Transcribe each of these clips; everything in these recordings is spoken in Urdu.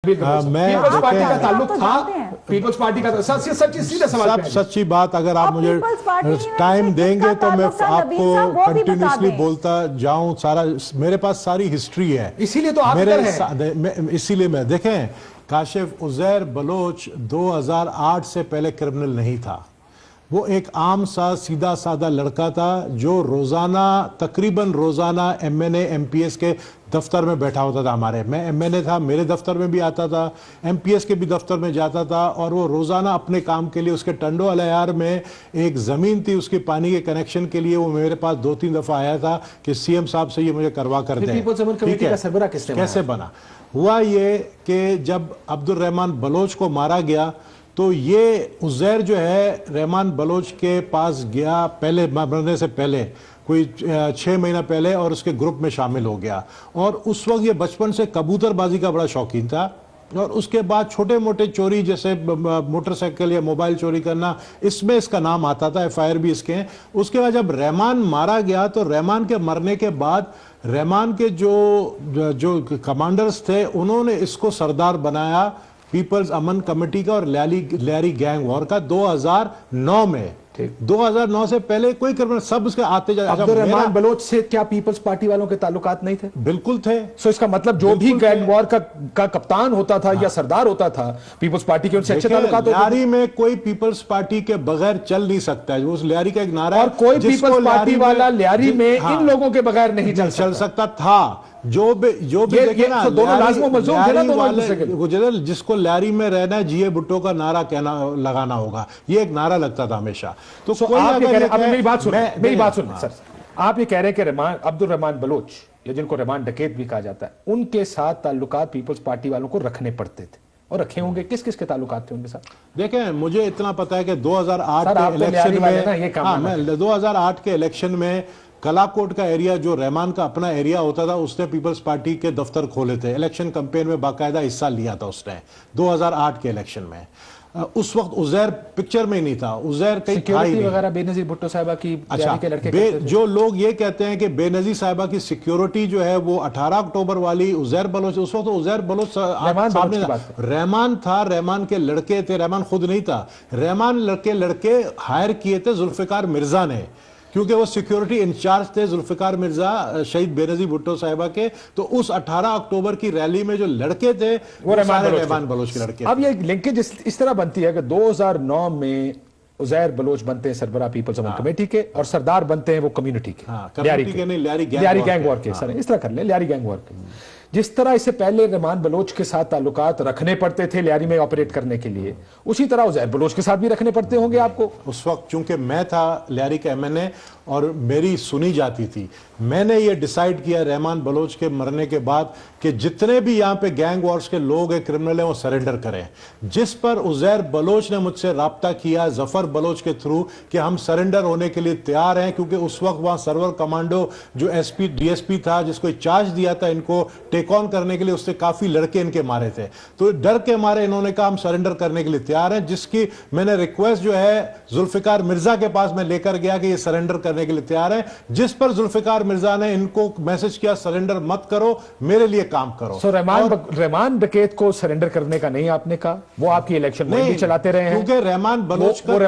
پیپلز پارٹی کا تعلق تھا، پیپلز پارٹی کا سیدھا سوال سچی بات اگر آپ مجھے ٹائم دیں گے تو میں آپ کو کنٹینیوسلی بولتا جاؤں، سارا میرے پاس ساری ہسٹری ہے، اسی لیے تو آپ ادھر ہیں۔ اسی لیے میں دیکھیں کاشف عزیر بلوچ 2008 سے پہلے کرمنل نہیں تھا، وہ ایک عام سا سیدھا سادہ لڑکا تھا جو روزانہ تقریباً روزانہ M N A M P S کے دفتر میں بیٹھا ہوتا تھا۔ میں ایم این اے تھا، میرے دفتر میں بھی آتا تھا، ایم پی ایس کے بھی دفتر میں جاتا تھا، اور وہ روزانہ اپنے کام کے لیے اس کے ٹنڈو الیار میں ایک زمین تھی اس کی پانی کے کنیکشن کے لیے، وہ میرے پاس 2-3 دفعہ آیا تھا کہ سی ایم صاحب سے یہ مجھے کروا کر دیں۔ کیسے بنا؟ ہوا یہ کہ جب عبد الرحمن بلوچ کو مارا گیا تو یہ عزیر جو ہے رحمان بلوچ کے پاس گیا پہلے مرنے سے پہلے، کوئی 6 مہینہ پہلے، اور اس کے گروپ میں شامل ہو گیا، اور اس وقت یہ بچپن سے کبوتر بازی کا بڑا شوقین تھا، اور اس کے بعد چھوٹے موٹے چوری جیسے موٹر سائیکل یا موبائل چوری کرنا، اس میں اس کا نام آتا تھا، ایف آئی آر بھی اس کے ہیں۔ اس کے بعد جب رحمان مارا گیا تو رحمان کے مرنے کے بعد رحمان کے جو کمانڈرز تھے انہوں نے اس کو سردار بنایا پیپلز امن کمیٹی کا اور لیاری گینگ وار کا 2009 میں۔ 2009 سے پہلے کوئی کرمنل سب اس کے آتے جاتے۔ عبد الرحمن بلوچ سے کیا پیپلز پارٹی والوں کے تعلقات نہیں تھے؟ بالکل تھے۔ سو اس کا مطلب جو بھی گینگ وار کا کپتان ہوتا تھا یا سردار ہوتا تھا پیپلز پارٹی کے ان سے اچھے تعلقات ہوتے تھے۔ لیاری میں کوئی پیپلز پارٹی کے بغیر چل نہیں سکتا ہے، اس لیاری کا ایک نعرہ ہے، اور کوئی پیپلز پارٹی والا لیاری میں ان لوگوں کے بغیر نہیں چل سکتا تھا۔ جو بھی دیکھیں نا، دونوں لازم و ملزوم تھے نا دونوں، جس کو لیاری میں رہنا ہے جیے بھٹو کا نعرہ لگانا ہوگا، یہ ایک نعرہ لگتا تھا ہمیشہ۔ تو میری بات سنیں سر، آپ یہ کہہ رہے ہیں کہ عبد الرحمن بلوچ یا جن کو رحمان ڈکیت بھی کہا جاتا ہے ان کے ساتھ تعلقات پیپلز پارٹی والوں کو رکھنے پڑتے تھے، اور رکھے ہوں گے۔ کس کس کے تعلقات تھے ان کے ساتھ؟ دیکھیں مجھے اتنا پتا ہے کہ 2008 کے الیکشن میں کلاکوٹ کا ایریا جو رحمان کا اپنا ایریا ہوتا تھا، اس نے پیپلز پارٹی کے دفتر کھولے تھے، الیکشن کمپین میں باقاعدہ حصہ لیا تھا اس نے 2008 کے الیکشن میں۔ اس وقت عزیر پکچر میں نہیں تھا، عزیر کہیں تھا ہی نہیں وغیرہ بے نظیر بھٹو صاحبہ کی کے لڑکے جو لوگ یہ کہتے ہیں کہ بے نظیر صاحبہ کی سیکیورٹی جو ہے وہ 18 اکتوبر والی عزیر بلوچ، اس وقت عزیر بلوچ رحمان تھا، رحمان کے لڑکے تھے، رحمان خود نہیں تھا، رحمان لڑکے ہائر کیے تھے ذوالفقار مرزا نے، کیونکہ وہ سیکیورٹی انچارج تھے ذوالفقار مرزا شہید بے نظیر بھٹو صاحبہ کے۔ تو اس 18 اکتوبر کی ریلی میں جو لڑکے تھے وہ رحمان بلوچ کے لڑکے۔ اب یہ لنکیج اس طرح بنتی ہے کہ 2009 میں عزیر بلوچ بنتے ہیں سربراہ پیپلز امن کمیٹی کے، اور سردار بنتے ہیں وہ کمیونٹی کے، لیاری گینگ وار کے۔ سر اس طرح کر لیں، لیاری گینگ وار کے۔ جس طرح اس سے پہلے رحمان بلوچ کے ساتھ تعلقات رکھنے پڑتے تھے لیاری میں آپریٹ کرنے کے لیے، اسی طرح عزیر بلوچ کے ساتھ بھی رکھنے پڑتے ہوں گے آپ کو۔ اس وقت چونکہ میں تھا لیاری کا ایم این اے اور میری سنی جاتی تھی، میں نے یہ ڈیسائیڈ کیا رحمان بلوچ کے مرنے کے بعد کہ جتنے بھی یہاں پہ گینگ وارز کے لوگ ہیں، کرمنل ہیں، وہ سرنڈر کریں۔ جس پر عزیر بلوچ نے مجھ سے رابطہ کیا ظفر بلوچ کے تھرو کہ ہم سرنڈر ہونے کے لیے تیار ہیں، کیونکہ اس وقت وہاں سرور کمانڈو جو S P D S P تھا جس کو چارج دیا تھا ان کو ٹیک آن کرنے کے لیے، اس سے کافی لڑکے ان کے مارے تھے، تو ڈر کے مارے انہوں نے کہا ہم سرنڈر کرنے کے لیے تیار ہیں، جس کی میں نے ریکویسٹ جو ہے ذوالفقار مرزا کے پاس میں لے کر گیا کہ یہ سرنڈر کرنے کے لیے تیار ہیں، جس پر ذوالفقار مرزا نے ان کو میسج کیا سرنڈر مت کرو، میرے لیے کام کرو۔ سو رحمان ڈکیت کو سرنڈر کرنے کا نہیں آپ نے کہا، وہ آپ کی الیکشن میں بھی چلاتے رہے ہیں، کیونکہ رحمان بلوچ کا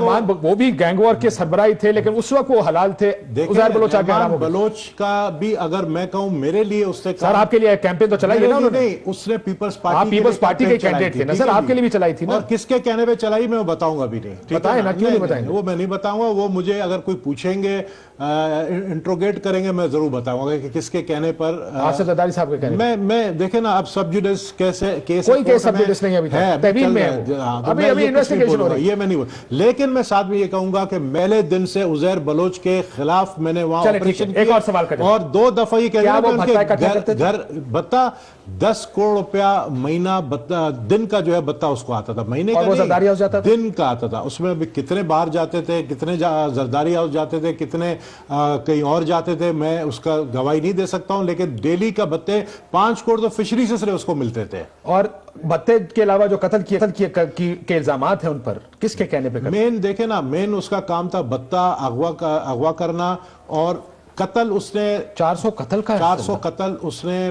وہ بھی گینگ وار کے سربراہی تھے، لیکن اس وقت وہ حلال تھے۔ عزیر بلوچ بلوچ کا بھی اگر میں کہوں میرے لیے اس سے سر آپ کے لیے کیمپین تو چلائی ہے نا انہوں نے؟ اس نے پیپلز پارٹی کے کینڈیڈیٹ تھے نا سر، آپ کے لیے بھی چلائی تھی نا؟ اور کس کے کہنے پہ چلائی میں بتاؤں گا بھی نہیں، بتائیں نا، کیوں نہیں بتائیں گے؟ وہ میں نہیں بتاؤں گا، وہ مجھے اگر کوئی پوچھیں گے انٹروگیٹ کریں گے میں ضرور بتاؤں گا کہ کس کے کہنے پر۔ آصف زرداری صاحب کے کہنے میں دیکھیں نا اب سب جوڈیس کیسے کیس کوئی کیس سب جوڈیس نہیں ہے، تحویل میں ہے، ابھی انویسٹیگیشن ہو رہی ہے، یہ میں نہیں، لیکن میں ساتھ میں یہ کہوں گا کہ پہلے دن سے عزیر بلوچ کے خلاف میں نے وہاں آپریشن ایک اور سوال کریں، اور 2 دفعہ یہ کہہ رہا کہ گھر بتا 10 کروڑ روپیہ مہینہ دن کا جو ہے بتا اس کو آتا تھا، مہینے کا دن کا آتا تھا، اس میں بھی کتنے باہر جاتے تھے، کتنے زرداری ہاؤس جاتے تھے، کتنے کہیں اور جاتے تھے، میں اس کا گواہی نہیں دے سکتا ہوں، لیکن ڈیلی کا بتے 5 کروڑ تو فشری سے صرف اس کو ملتے تھے۔ اور بتے کے علاوہ جو قتل کے الزامات ہیں ان پر کس کے کہنے پہ؟ مین دیکھیں نا، مین اس کا کام تھا بتا اغوا کرنا، اور قتل اس نے 400 قتل کا 400 قتل اس نے